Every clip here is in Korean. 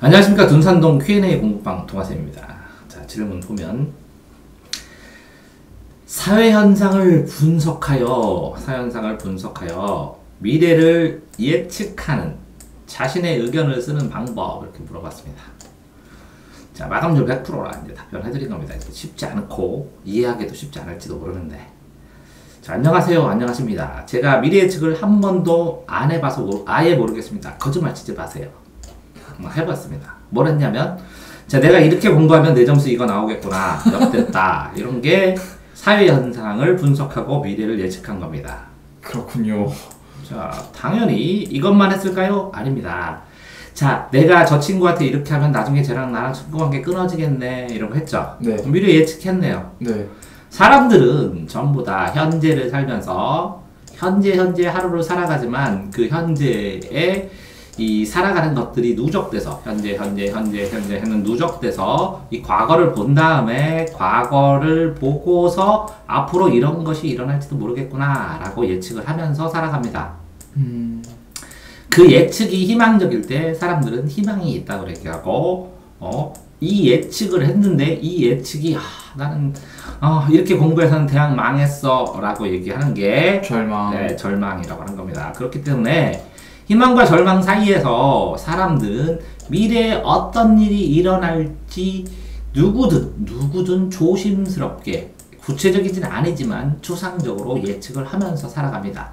안녕하십니까. 둔산동 Q&A 공부방 동아쌤입니다. 자, 질문 보면 사회현상을 분석하여 미래를 예측하는 자신의 의견을 쓰는 방법, 이렇게 물어봤습니다. 자, 마감률 100%라 이제 답변해드린 겁니다. 쉽지 않고 이해하기도 쉽지 않을지도 모르는데. 자, 안녕하세요. 안녕하십니다. 제가 미래 예측을 한 번도 안 해봐서 아예 모르겠습니다. 거짓말 치지 마세요. 해봤습니다. 뭘 했냐면, 자, 내가 이렇게 공부하면 내 점수 이거 나오겠구나, 역됐다, 이런 게 사회현상을 분석하고 미래를 예측한 겁니다. 그렇군요. 자, 당연히 이것만 했을까요? 아닙니다. 자, 내가 저 친구한테 이렇게 하면 나중에 쟤랑 나랑 친구관계 끊어지겠네, 이런 거 했죠? 네. 미래 예측했네요. 네. 사람들은 전부 다 현재를 살면서 현재 하루를 살아가지만 그 현재에 이 살아가는 것들이 누적돼서 현재 하는 누적돼서 이 과거를 본 다음에 과거를 보고서 앞으로 이런 것이 일어날지도 모르겠구나 라고 예측을 하면서 살아갑니다. 그 예측이 희망적일 때 사람들은 희망이 있다고 얘기하고, 이 예측을 했는데 이 예측이 나는 이렇게 공부해서는 대학 망했어 라고 얘기하는 게 절망이라고 하는 겁니다. 그렇기 때문에 희망과 절망 사이에서 사람들은 미래에 어떤 일이 일어날지 누구든 조심스럽게, 구체적이진 아니지만 추상적으로 예측을 하면서 살아갑니다.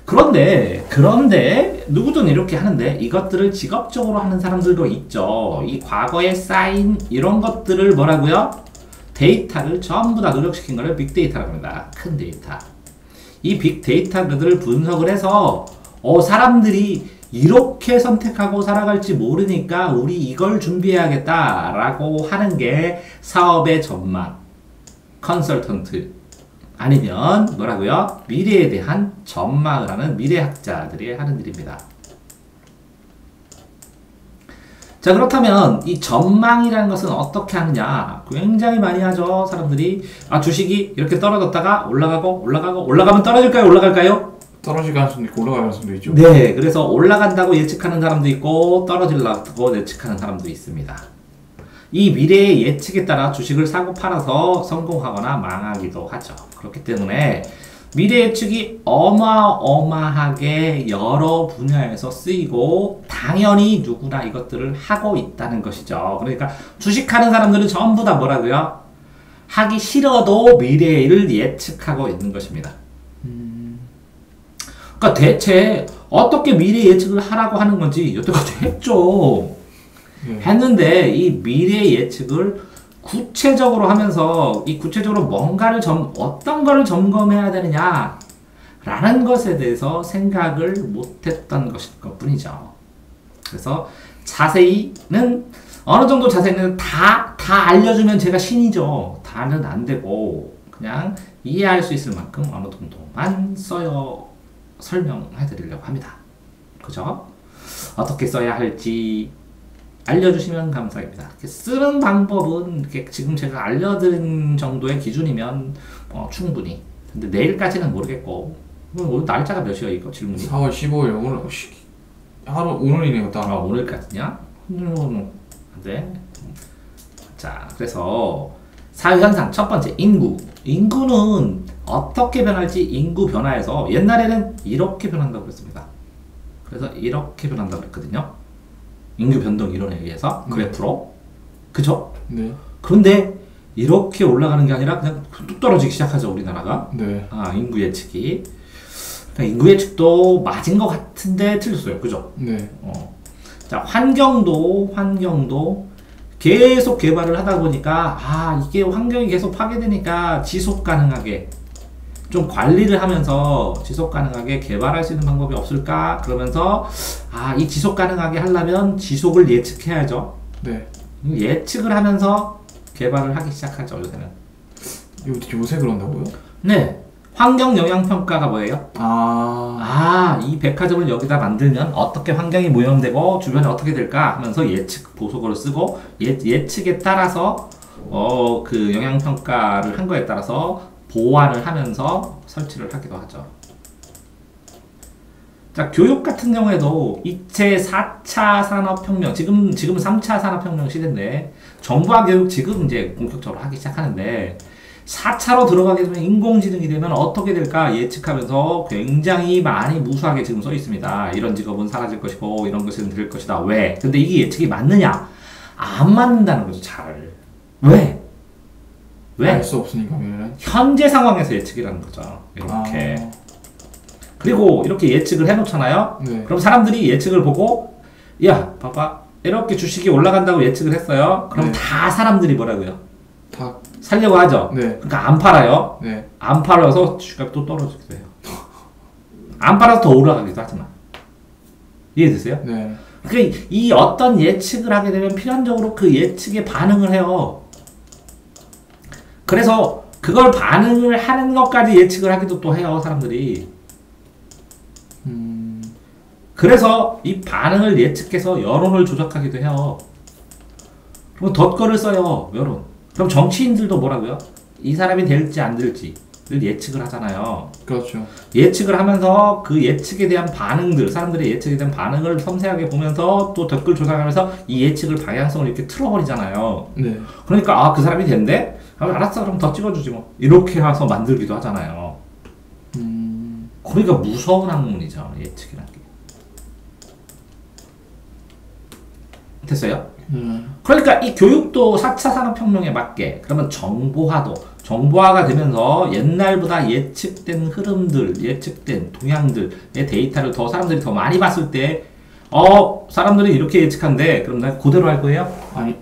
그런데 누구든 이렇게 하는데 이것들을 직업적으로 하는 사람들도 있죠. 이 과거에 쌓인 이런 것들을 뭐라고요? 데이터를 전부 다 누적시킨 거를 빅데이터라고 합니다. 큰 데이터. 이 빅데이터들을 분석을 해서 사람들이 이렇게 선택하고 살아갈지 모르니까 우리 이걸 준비해야겠다 라고 하는 게 사업의 전망, 컨설턴트, 아니면 뭐라고요? 미래에 대한 전망을 하는 미래학자들이 하는 일입니다. 자, 그렇다면 이 전망이라는 것은 어떻게 하느냐? 굉장히 많이 하죠. 사람들이 주식이 이렇게 떨어졌다가 올라가면 떨어질까요? 올라갈까요? 떨어질 가능성도 있고 올라갈 가능성도 있죠. 네, 그래서 올라간다고 예측하는 사람도 있고 떨어질라고 예측하는 사람도 있습니다. 이 미래의 예측에 따라 주식을 사고 팔아서 성공하거나 망하기도 하죠. 그렇기 때문에 미래 예측이 어마어마하게 여러 분야에서 쓰이고 당연히 누구나 이것들을 하고 있다는 것이죠. 그러니까 주식하는 사람들은 전부 다 뭐라고요? 하기 싫어도 미래를 예측하고 있는 것입니다. 그러니까 대체 어떻게 미래 예측을 하라고 하는 건지 여태까지 했죠. 했는데 이 미래 예측을 구체적으로 하면서 이 구체적으로 뭔가를 어떤 거를 점검해야 되느냐 라는 것에 대해서 생각을 못했던 것일 것 뿐이죠. 그래서 자세히는 어느 정도 자세히는 다 알려주면 제가 신이죠. 다는 안 되고 그냥 이해할 수 있을 만큼 어느 정도만 설명해 드리려고 합니다. 그죠? 어떻게 써야 할지 알려주시면 감사합니다. 쓰는 방법은 지금 제가 알려드린 정도의 기준이면 충분히. 근데 내일까지는 모르겠고, 오늘 날짜가 몇이야 이거 질문이? 4월 15일 오늘이네요. 딱. 오늘까지냐? 네. 자, 그래서 사회현상 첫 번째 인구는 어떻게 변할지 인구 변화에서 옛날에는 이렇게 변한다고 그랬습니다. 그래서 이렇게 변한다고 그랬거든요. 인구 변동 이론에 의해서 그래프로. 그죠? 네. 그런데 이렇게 올라가는 게 아니라 그냥 뚝 떨어지기 시작하죠, 우리나라가. 네. 인구 예측이. 그러니까 인구 예측도 맞은 것 같은데 틀렸어요. 그죠? 네. 자, 환경도 계속 개발을 하다 보니까 이게 환경이 계속 파괴되니까 지속 가능하게 좀 관리를 하면서 지속 가능하게 개발할 수 있는 방법이 없을까? 그러면서 이 지속 가능하게 하려면 지속을 예측해야죠. 네. 예측을 하면서 개발을 하기 시작하죠, 요새는. 요새 그런다고요? 네. 환경 영향 평가가 뭐예요? 이 백화점을 여기다 만들면 어떻게 환경이 오염되고 주변에 어떻게 될까 하면서 예측 보고서를 쓰고 예측에 따라서 그 영향 평가를 한 거에 따라서 보완을 하면서 설치를 하기도 하죠. 자, 자, 교육 같은 경우에도 이체 4차 산업혁명, 지금은 3차 산업혁명 시대인데, 정보화 교육 지금 이제 본격적으로 하기 시작하는데, 4차로 들어가게 되면 인공지능이 되면 어떻게 될까 예측하면서 굉장히 많이 무수하게 지금 써 있습니다. 이런 직업은 사라질 것이고, 이런 것은 될 것이다. 왜? 근데 이게 예측이 맞느냐? 안 맞는다는 거죠, 잘. 왜? 왜? 알 수 없으니까 왜? 현재 상황에서 예측이라는 거죠. 이렇게. 그리고 이렇게 예측을 해놓잖아요. 네. 그럼 사람들이 예측을 보고, 야, 봐봐. 이렇게 주식이 올라간다고 예측을 했어요. 그럼 네. 다 사람들이 뭐라고요? 다. 살려고 하죠. 네. 그러니까 안 팔아요. 네. 안 팔아서 주식값이 또 떨어지기도 해요. 안 팔아서 더 올라가기도 하지만. 이해되세요? 네. 그러니까 이 어떤 예측을 하게 되면 필연적으로 그 예측에 반응을 해요. 그래서 그걸 반응을 하는 것까지 예측을 하기도 또 해요, 사람들이. 그래서 이 반응을 예측해서 여론을 조작하기도 해요. 그리고 덧글을 써요, 여론. 그럼 정치인들도 뭐라고요? 이 사람이 될지 안 될지를 예측을 하잖아요. 그렇죠. 예측을 하면서 그 예측에 대한 반응들, 사람들의 예측에 대한 반응을 섬세하게 보면서 또 댓글 조사하면서 이 예측을 방향성을 이렇게 틀어버리잖아요. 네. 그러니까 아, 그 사람이 된대? 알았어, 그럼 더 찍어주지 뭐. 이렇게 해서 만들기도 하잖아요. 그러니까 무서운 학문이죠, 예측이라는 게. 됐어요? 그러니까 이 교육도 4차 산업혁명에 맞게, 그러면 정보화가 되면서 옛날보다 예측된 흐름들, 예측된 동향들의 데이터를 더 사람들이 더 많이 봤을 때, 사람들이 이렇게 예측한대. 그럼 내가 그대로 할 거예요? 아니.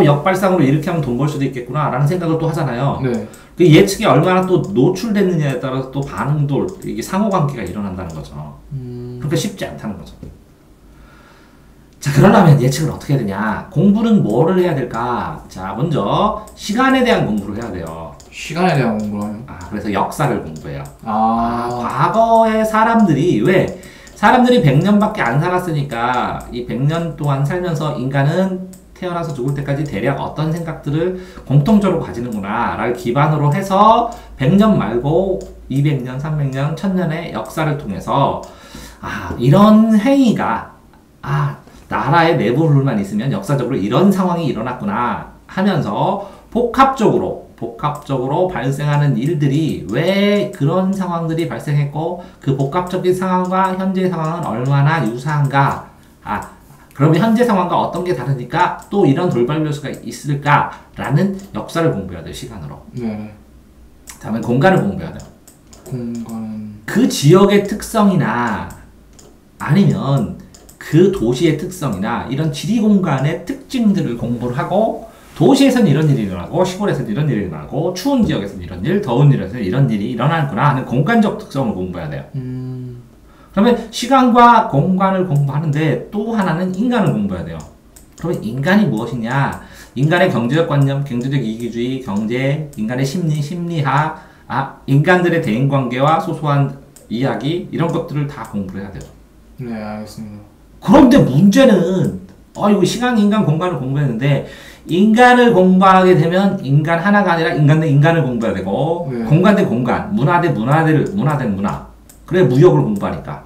역발상으로 이렇게 하면 돈 벌 수도 있겠구나, 라는 생각을 또 하잖아요. 네. 그 예측이 얼마나 또 노출됐느냐에 따라서 또 반응도, 이게 상호관계가 일어난다는 거죠. 그러니까 쉽지 않다는 거죠. 자, 그러려면 예측을 어떻게 해야 되냐? 공부는 뭐를 해야 될까? 자, 먼저 시간에 대한 공부를 해야 돼요. 시간에 대한 공부를 해요? 그래서 역사를 공부해요. 과거의 사람들이 사람들이 100년밖에 안 살았으니까 이 100년 동안 살면서 인간은 태어나서 죽을 때까지 대략 어떤 생각들을 공통적으로 가지는구나 라를 기반으로 해서 100년 말고 200년, 300년, 1000년의 역사를 통해서 이런 행위가 나라의 내부 룰만 있으면 역사적으로 이런 상황이 일어났구나 하면서 복합적으로 발생하는 일들이 왜 그런 상황들이 발생했고 그 복합적인 상황과 현재 상황은 얼마나 유사한가, 그러면 현재 상황과 어떤 게 다르니까 또 이런 돌발 변수가 있을까라는 역사를 공부해야 돼요, 시간으로. 네. 다음에 공간을 공부해야 돼요. 공간은 그 지역의 특성이나 아니면 그 도시의 특성이나 이런 지리 공간의 특징들을 공부를 하고, 도시에서는 이런 일이 일어나고 시골에서는 이런 일이 일어나고 추운 지역에서는 이런 일, 더운 지역에서는 이런 일이 일어나는구나 하는 공간적 특성을 공부해야 돼요. 그러면 시간과 공간을 공부하는데 또 하나는 인간을 공부해야 돼요. 그러면 인간이 무엇이냐? 인간의 경제적 관념, 경제적 이기주의, 경제, 인간의 심리, 심리학, 인간들의 대인관계와 소소한 이야기, 이런 것들을 다 공부를 해야 돼요. 네, 알겠습니다. 그런데 문제는 이거 시간, 인간, 공간을 공부했는데 인간을 공부하게 되면 인간 하나가 아니라 인간 대 인간을 공부해야 되고, 네. 문화 대 공간, 문화 대 문화 대 문화. 그래 무역을 공부하니까.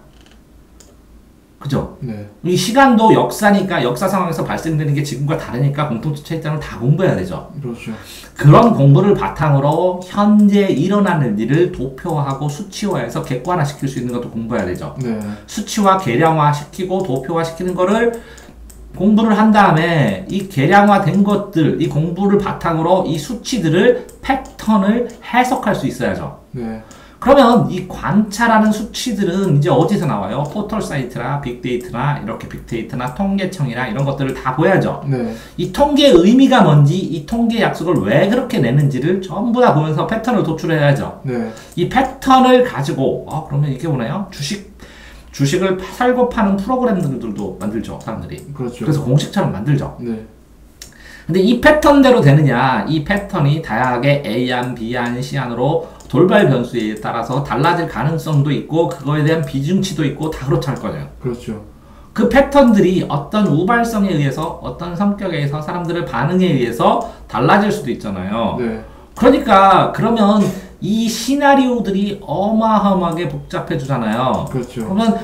그죠? 네. 이 시간도 역사니까 역사 상황에서 발생되는 게 지금과 다르니까 공통점 차이점을 다 공부해야 되죠. 그렇죠. 그런 공부를 바탕으로 현재 일어나는 일을 도표화하고 수치화해서 객관화시킬 수 있는 것도 공부해야 되죠. 네. 수치화, 계량화시키고 도표화시키는 거를 공부를 한 다음에 이 계량화된 것들, 이 공부를 바탕으로 이 수치들을 패턴을 해석할 수 있어야죠. 네. 그러면 이 관찰하는 수치들은 이제 어디서 나와요? 포털 사이트나 빅데이터나 이렇게 빅데이터나 통계청이나 이런 것들을 다 보야죠. 네. 이 통계의 의미가 뭔지, 이 통계 약속을 왜 그렇게 내는지를 전부 다 보면서 패턴을 도출해야죠. 네. 이 패턴을 가지고 그러면 이게 뭐나요? 주식을 살고 파는 프로그램들도 만들죠, 사람들이. 그렇죠. 그래서 공식처럼 만들죠. 네. 근데 이 패턴대로 되느냐? 이 패턴이 다양하게 A안, B안, C안으로 돌발 변수에 따라서 달라질 가능성도 있고 그거에 대한 비중치도 있고 다 그렇지 않을 거예요. 그렇죠. 그 패턴들이 어떤 우발성에 의해서, 어떤 성격에 의해서, 사람들의 반응에 의해서 달라질 수도 있잖아요. 네. 그러니까 그러면 이 시나리오들이 어마어마하게 복잡해지잖아요. 그렇죠. 그러면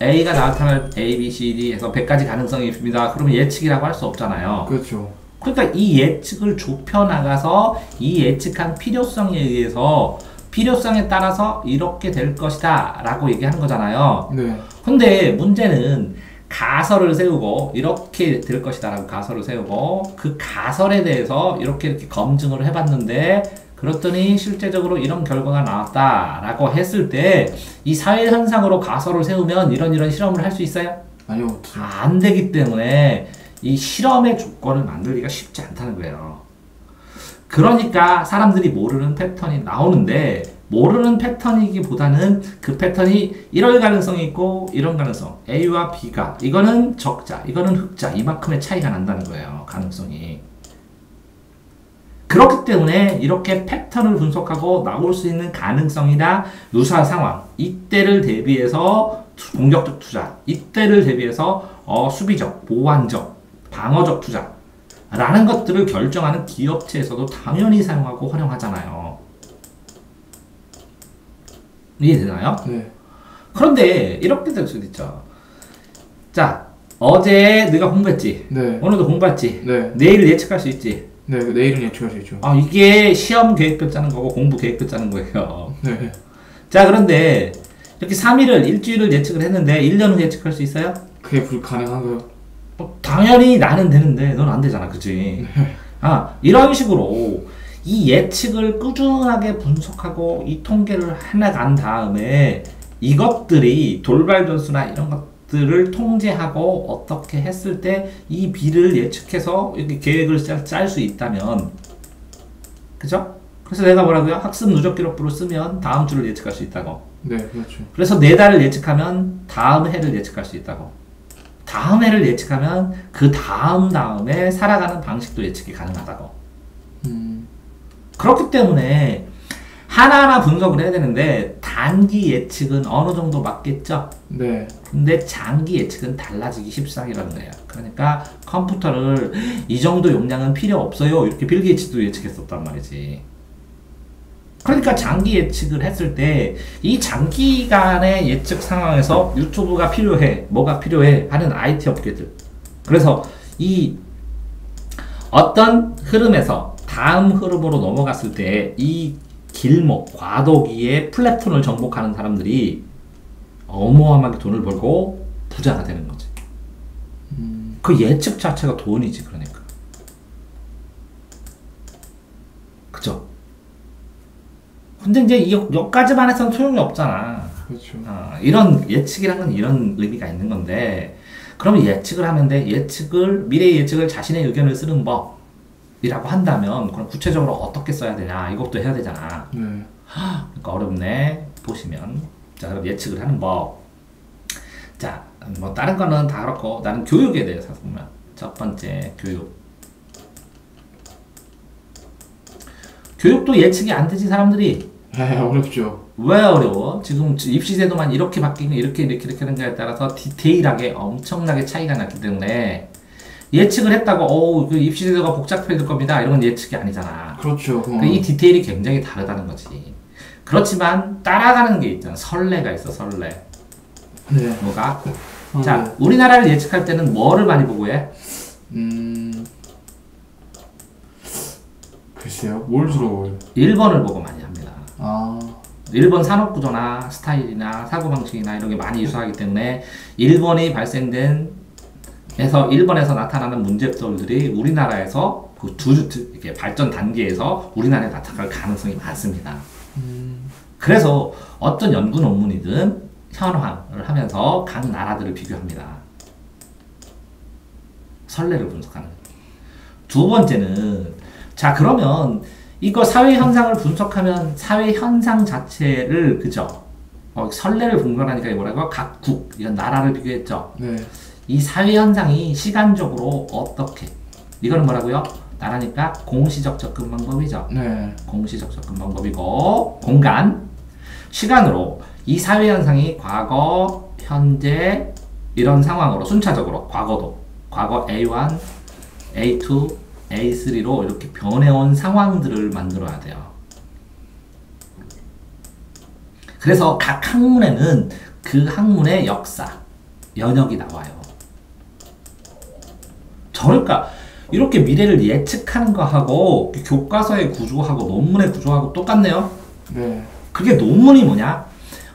A가 나타날 A, B, C, D 해서 100가지 가능성이 있습니다. 그러면 예측이라고 할 수 없잖아요. 그렇죠. 그러니까 이 예측을 좁혀나가서 이 예측한 필요성에 의해서 필요성에 따라서 이렇게 될 것이다 라고 얘기하는 거잖아요. 네. 근데 문제는 가설을 세우고 이렇게 될 것이다 라고 가설을 세우고 그 가설에 대해서 이렇게 검증을 해봤는데 그랬더니 실제적으로 이런 결과가 나왔다 라고 했을 때 이 사회현상으로 가설을 세우면 이런 실험을 할 수 있어요? 아니요, 없죠. 안 되기 때문에 이 실험의 조건을 만들기가 쉽지 않다는 거예요. 그러니까 사람들이 모르는 패턴이 나오는데 모르는 패턴이기보다는 그 패턴이 이럴 가능성이 있고 이런 가능성 A와 B가 이거는 적자 이거는 흑자 이만큼의 차이가 난다는 거예요. 가능성이. 그렇기 때문에 이렇게 패턴을 분석하고 나올 수 있는 가능성이나 유사 상황 이때를 대비해서 공격적 투자 이때를 대비해서 수비적 보완적 방어적 투자 라는 것들을 결정하는 기업체에서도 당연히 사용하고 활용하잖아요. 이해되나요? 네. 그런데 이렇게 될 수도 있죠. 자, 어제 네가 공부했지? 네. 오늘도 공부했지? 네. 내일 예측할 수 있지? 네. 내일은 예측할 수 있죠. 이게 시험 계획표 짜는 거고 공부 계획표 짜는 거예요. 네. 자, 그런데 이렇게 3일을 일주일을 예측을 했는데 1년은 예측할 수 있어요? 그게 불가능한가요? 당연히 나는 되는데 넌 안 되잖아, 그치? 이런 식으로 이 예측을 꾸준하게 분석하고 이 통계를 해나간 다음에 이것들이 돌발 변수나 이런 것들을 통제하고 어떻게 했을 때 이 B를 예측해서 이렇게 계획을 짤 수 있다면 그죠? 그래서 내가 뭐라고요? 학습 누적 기록부를 쓰면 다음 주를 예측할 수 있다고. 네, 그렇죠. 그래서 4달을 예측하면 다음 해를 예측할 수 있다고. 다음 해를 예측하면 그 다음에 살아가는 방식도 예측이 가능하다고. 그렇기 때문에 하나하나 분석을 해야 되는데 단기 예측은 어느 정도 맞겠죠? 네. 근데 장기 예측은 달라지기 십상이라는 거예요. 그러니까 컴퓨터를 이 정도 용량은 필요 없어요. 이렇게 빌 게이츠도 예측했었단 말이지. 그러니까 장기 예측을 했을 때 이 장기간의 예측 상황에서 유튜브가 필요해, 뭐가 필요해 하는 IT 업계들. 그래서 이 어떤 흐름에서 다음 흐름으로 넘어갔을 때 이 길목, 과도기의 플랫톤을 정복하는 사람들이 어마어마하게 돈을 벌고 부자가 되는 거지. 그 예측 자체가 돈이지, 그러니까. 그죠? 근데 이제 여기까지만 해서는 소용이 없잖아. 그렇죠. 이런 예측이란 건 이런 의미가 있는 건데, 그러면 예측을 하면 돼. 미래 예측을 자신의 의견을 쓰는 법이라고 한다면, 그럼 구체적으로 어떻게 써야 되냐, 이것도 해야 되잖아. 네. 그러니까 어렵네. 보시면. 자, 그럼 예측을 하는 법. 자, 뭐, 다른 거는 다 그렇고, 나는 교육에 대해서 보면. 첫 번째, 교육. 교육도 예측이 안 되지, 사람들이. 어렵죠. 왜 어려워? 지금 입시제도만 이렇게 바뀌는 이렇게 하는 거에 따라서 디테일하게 엄청나게 차이가 났기 때문에 예측을 했다고 그 입시제도가 복잡해질 겁니다. 이런 건 예측이 아니잖아. 그렇죠. 이 디테일이 굉장히 다르다는 거지. 그렇지만 따라가는 게 있잖아. 선례가 있어, 선례. 네. 뭐가? 네. 자, 우리나라를 예측할 때는 뭐를 많이 보고 해? 글쎄요. 뭘 주로? 일본을 보고 많이 합니다. 아. 일본 산업구조나 스타일이나 사고방식이나 이런 게 많이 유사하기 때문에 일본에서 나타나는 문제점들이 우리나라에서 그 이렇게 발전 단계에서 우리나라에 나타날 가능성이 많습니다. 그래서 어떤 연구 논문이든 현황을 하면서 각 나라들을 비교합니다. 선례를 분석하는. 두 번째는 자, 그러면 이거 사회 현상을 분석하면 사회 현상 자체를 그죠? 선례를 분석하니까 뭐라고? 각국 이런 나라를 비교했죠. 네. 이 사회 현상이 시간적으로 어떻게? 이거는 뭐라고요? 나라니까 공시적 접근 방법이죠. 네. 공시적 접근 방법이고 공간, 시간으로 이 사회 현상이 과거, 현재 이런 상황으로 순차적으로 과거도 과거 A1, A2, A3로 이렇게 변해온 상황들을 만들어야 돼요. 그래서 각 학문에는 그 학문의 역사, 연역이 나와요. 그러니까 이렇게 미래를 예측하는 거하고 교과서의 구조하고 논문의 구조하고 똑같네요. 네. 그게 논문이 뭐냐?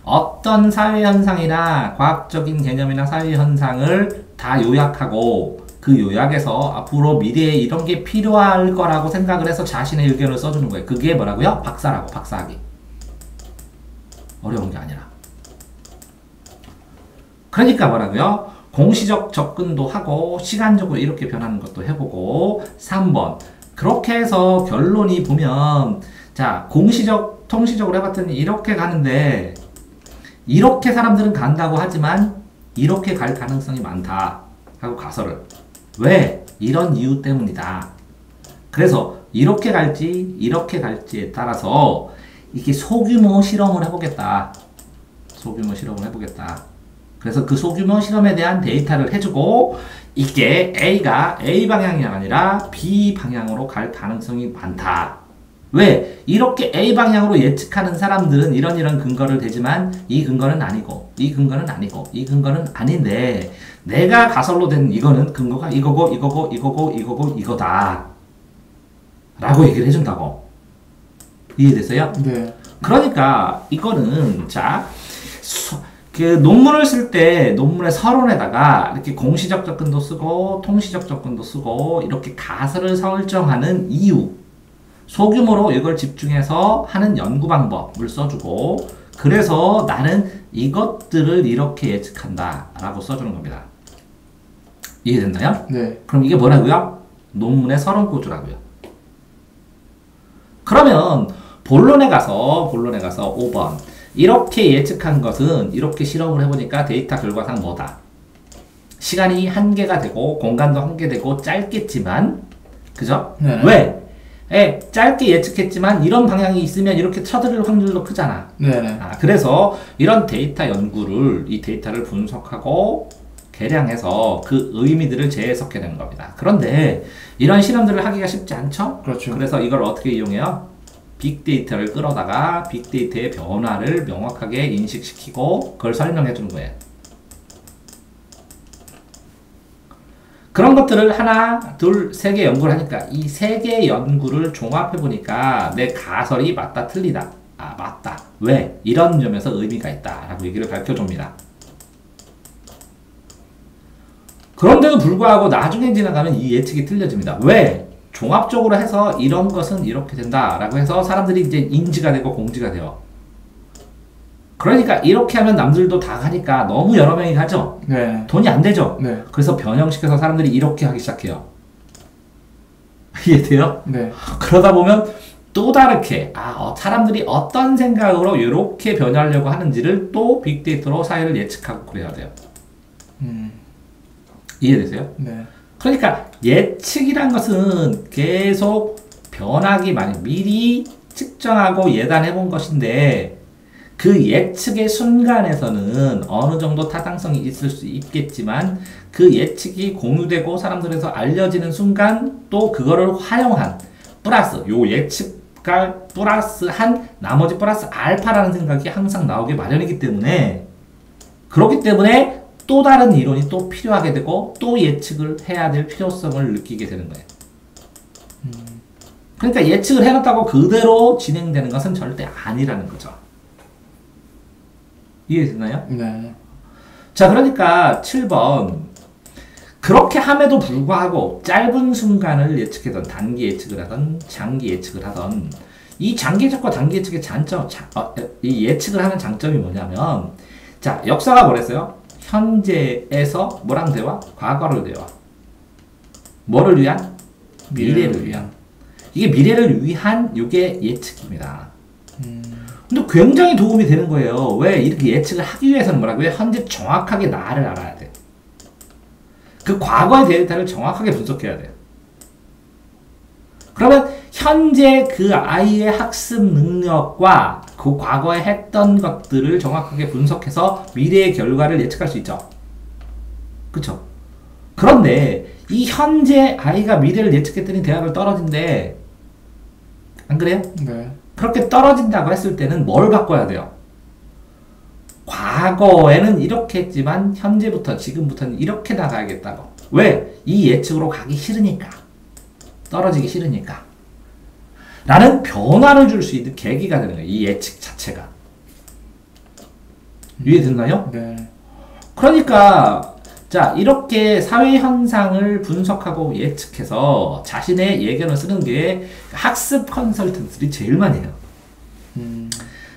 어떤 사회현상이나 과학적인 개념이나 사회현상을 다 요약하고 그 요약에서 앞으로 미래에 이런 게 필요할 거라고 생각을 해서 자신의 의견을 써주는 거예요. 그게 뭐라고요? 박사라고, 박사학위. 어려운 게 아니라. 그러니까 뭐라고요? 공시적 접근도 하고 시간적으로 이렇게 변하는 것도 해보고 3번 그렇게 해서 결론이 보면 자 공시적 통시적으로 해봤더니 이렇게 가는데 이렇게 사람들은 간다고 하지만 이렇게 갈 가능성이 많다 하고 가설을 왜? 이런 이유 때문이다. 그래서 이렇게 갈지 이렇게 갈지에 따라서 이게 소규모 실험을 해보겠다. 소규모 실험을 해보겠다. 그래서 그 소규모 실험에 대한 데이터를 해주고 이게 A가 A 방향이 아니라 B 방향으로 갈 가능성이 많다. 왜? 이렇게 A 방향으로 예측하는 사람들은 이런 근거를 대지만 이 근거는 아니고 이 근거는 아니고 이 근거는 아닌데 내가 가설로 된 이거는 근거가 이거고 이거고 이거고 이거고 이거다 라고 얘기를 해준다고. 이해됐어요? 네. 그러니까 이거는 자 그 논문을 쓸 때 논문의 서론에다가 이렇게 공시적 접근도 쓰고 통시적 접근도 쓰고 이렇게 가설을 설정하는 이유 소규모로 이걸 집중해서 하는 연구 방법을 써주고 그래서 나는 이것들을 이렇게 예측한다 라고 써주는 겁니다. 이해됐나요? 네. 그럼 이게 뭐라고요? 논문의 서론 구조라고요. 그러면 본론에 가서 5번 이렇게 예측한 것은 이렇게 실험을 해보니까 데이터 결과상 뭐다? 시간이 한계가 되고 공간도 한계되고 짧겠지만 그죠? 네. 왜? 짧게 예측했지만 이런 방향이 있으면 이렇게 쳐들을 확률도 크잖아. 네네. 그래서 이런 데이터 연구를 이 데이터를 분석하고 계량해서 그 의미들을 재해석해내는 겁니다. 그런데 이런 실험들을 하기가 쉽지 않죠? 그렇죠. 그래서 이걸 어떻게 이용해요? 빅데이터를 끌어다가 빅데이터의 변화를 명확하게 인식시키고 그걸 설명해 주는 거예요. 그런 것들을 하나, 둘, 세 개 연구를 하니까 이 세 개 연구를 종합해 보니까 내 가설이 맞다, 틀리다. 맞다. 왜? 이런 점에서 의미가 있다. 라고 얘기를 밝혀줍니다. 그런데도 불구하고 나중에 지나가면 이 예측이 틀려집니다. 왜? 종합적으로 해서 이런 것은 이렇게 된다 라고 해서 사람들이 이제 인지가 되고 공지가 돼요. 그러니까 이렇게 하면 남들도 다 가니까 너무 여러 명이 가죠? 네. 돈이 안 되죠? 네. 그래서 변형시켜서 사람들이 이렇게 하기 시작해요. 이해돼요? 네. 그러다 보면 또 다르게 사람들이 어떤 생각으로 이렇게 변하려고 하는지를 또 빅데이터로 사회를 예측하고 그래야 돼요. 이해되세요? 네. 그러니까 예측이란 것은 계속 변하기 많이 미리 측정하고 예단해 본 것인데 그 예측의 순간에서는 어느 정도 타당성이 있을 수 있겠지만 그 예측이 공유되고 사람들에서 알려지는 순간 또 그거를 활용한 플러스 요 예측과 플러스한 나머지 플러스 알파라는 생각이 항상 나오기 마련이기 때문에 그렇기 때문에 또 다른 이론이 또 필요하게 되고 또 예측을 해야 될 필요성을 느끼게 되는 거예요. 그러니까 예측을 해놨다고 그대로 진행되는 것은 절대 아니라는 거죠. 이해됐나요? 네. 자, 그러니까 7번 그렇게 함에도 불구하고 짧은 순간을 예측하던 단기 예측을 하던 장기 예측을 하던 이 장기 예측과 단기 예측의 장점, 이 예측을 하는 장점이 뭐냐면 자, 역사가 뭐랬어요? 현재에서 뭐랑 대화? 과거를 대화. 뭐를 위한? 미래를 위한. 이게 미래를 위한 이게 예측입니다. 근데 굉장히 도움이 되는 거예요. 왜? 이렇게 예측을 하기 위해서는 뭐라고요? 현재 정확하게 나를 알아야 돼. 그 과거의 데이터를 정확하게 분석해야 돼요. 그러면 현재 그 아이의 학습 능력과 그 과거에 했던 것들을 정확하게 분석해서 미래의 결과를 예측할 수 있죠. 그쵸? 그런데 이 현재 아이가 미래를 예측했더니 대학을 떨어진대. 안 그래요? 네. 그렇게 떨어진다고 했을 때는 뭘 바꿔야 돼요? 과거에는 이렇게 했지만 현재부터 지금부터는 이렇게 나가야겠다고. 왜? 이 예측으로 가기 싫으니까. 떨어지기 싫으니까. 라는 변화를 줄 수 있는 계기가 되는 거예요. 이 예측 자체가. 이해됐나요? 네. 그러니까 자 이렇게 사회 현상을 분석하고 예측해서 자신의 예견을 쓰는 게 학습 컨설턴트들이 제일 많이 해요.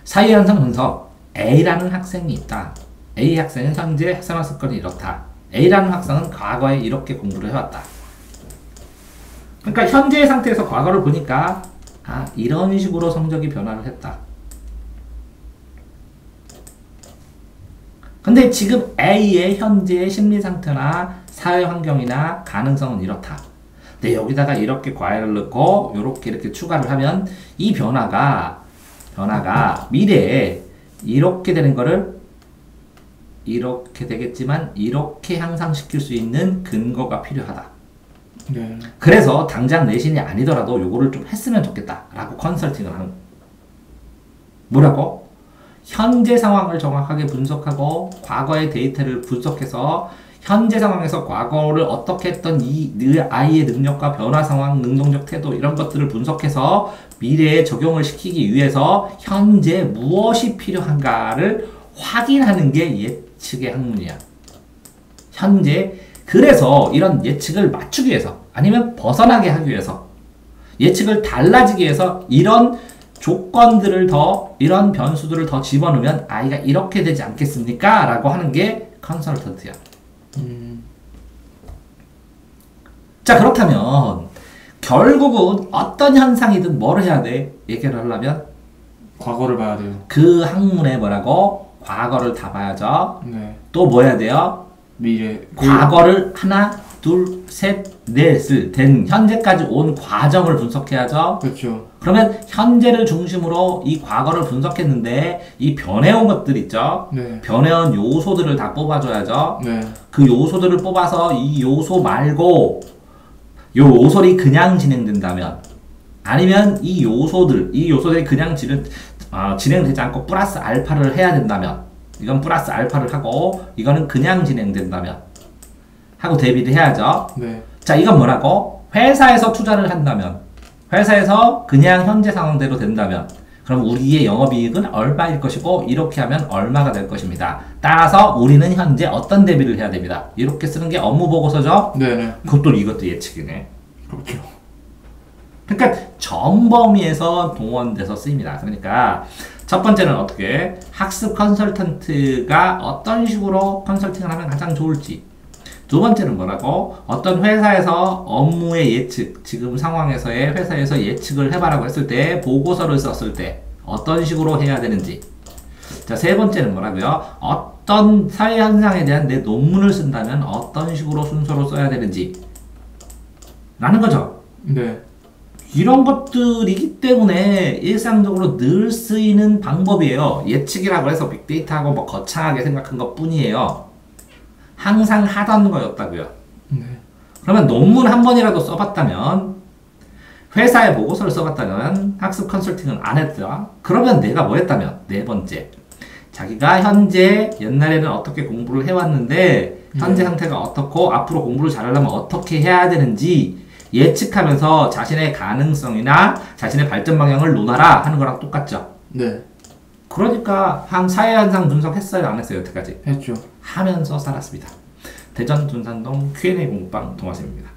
사회 현상 분석. A라는 학생이 있다. A 학생은 현재 생활 습관이 이렇다. A라는 학생은 과거에 이렇게 공부를 해왔다. 그러니까 현재의 상태에서 과거를 보니까 아 이런 식으로 성적이 변화를 했다. 근데 지금 A의 현재의 심리 상태나 사회 환경이나 가능성은 이렇다. 근데 여기다가 이렇게 과외를 넣고 이렇게 추가를 하면 이 변화가 미래에 이렇게 되는 거를 이렇게 되겠지만 이렇게 향상시킬 수 있는 근거가 필요하다. 네. 그래서 당장 내신이 아니더라도 요거를 좀 했으면 좋겠다 라고 컨설팅을 하는 거예요. 뭐라고? 현재 상황을 정확하게 분석하고 과거의 데이터를 분석해서 현재 상황에서 과거를 어떻게 했던 이 아이의 능력과 변화 상황, 능동적 태도 이런 것들을 분석해서 미래에 적용을 시키기 위해서 현재 무엇이 필요한가를 확인하는 게 예측의 학문이야. 현재 그래서 이런 예측을 맞추기 위해서 아니면 벗어나게 하기 위해서 예측을 달라지기 위해서 이런 조건들을 더 이런 변수들을 더 집어넣으면 아이가 이렇게 되지 않겠습니까? 라고 하는 게 컨설턴트야. 자 그렇다면 결국은 어떤 현상이든 뭘 해야 돼? 얘기를 하려면 과거를 봐야 돼요. 그 학문에 뭐라고? 과거를 다 봐야죠. 네. 또 뭐 해야 돼요? 미래. 과거를 하나, 둘, 셋, 넷을 된 현재까지 온 과정을 분석해야죠. 그렇죠. 그러면 현재를 중심으로 이 과거를 분석했는데 이 변해온 것들 있죠. 네. 변해온 요소들을 다 뽑아줘야죠. 네. 그 요소들을 뽑아서 이 요소 말고 요 요소들이 그냥 진행된다면 아니면 이 요소들이 그냥 진행되지 않고 플러스 알파를 해야 된다면 이건 플러스 알파를 하고 이거는 그냥 진행된다면 하고 대비를 해야죠. 네. 자 이건 뭐라고? 회사에서 투자를 한다면 회사에서 그냥 현재 상황대로 된다면 그럼 우리의 영업이익은 얼마일 것이고 이렇게 하면 얼마가 될 것입니다. 따라서 우리는 현재 어떤 대비를 해야 됩니다. 이렇게 쓰는 게 업무보고서죠. 네네. 이것도 예측이네. 그렇죠. 그러니까 전 범위에서 동원돼서 쓰입니다. 그러니까 첫 번째는 어떻게 학습 컨설턴트가 어떤 식으로 컨설팅을 하면 가장 좋을지. 두 번째는 뭐라고? 어떤 회사에서 업무의 예측, 지금 상황에서의 회사에서 예측을 해봐라고 했을 때, 보고서를 썼을 때, 어떤 식으로 해야 되는지. 자, 세 번째는 뭐라고요? 어떤 사회 현상에 대한 내 논문을 쓴다면 어떤 식으로 순서로 써야 되는지. 라는 거죠. 네. 이런 것들이기 때문에 일상적으로 늘 쓰이는 방법이에요. 예측이라고 해서 빅데이터하고 뭐 거창하게 생각한 것 뿐이에요. 항상 하던 거였다고요. 네. 그러면 논문 한 번이라도 써봤다면 회사에 보고서를 써봤다면 학습 컨설팅을 안 했다. 그러면 내가 뭐 했다면 네 번째 자기가 현재 옛날에는 어떻게 공부를 해왔는데 현재 상태가 어떻고 앞으로 공부를 잘하려면 어떻게 해야 되는지 예측하면서 자신의 가능성이나 자신의 발전 방향을 논하라 하는 거랑 똑같죠. 네. 그러니까 사회현상 분석했어요? 안 했어요? 여태까지? 했죠. 하면서 살았습니다. 대전 둔산동 Q&A 공부방 동아쌤입니다.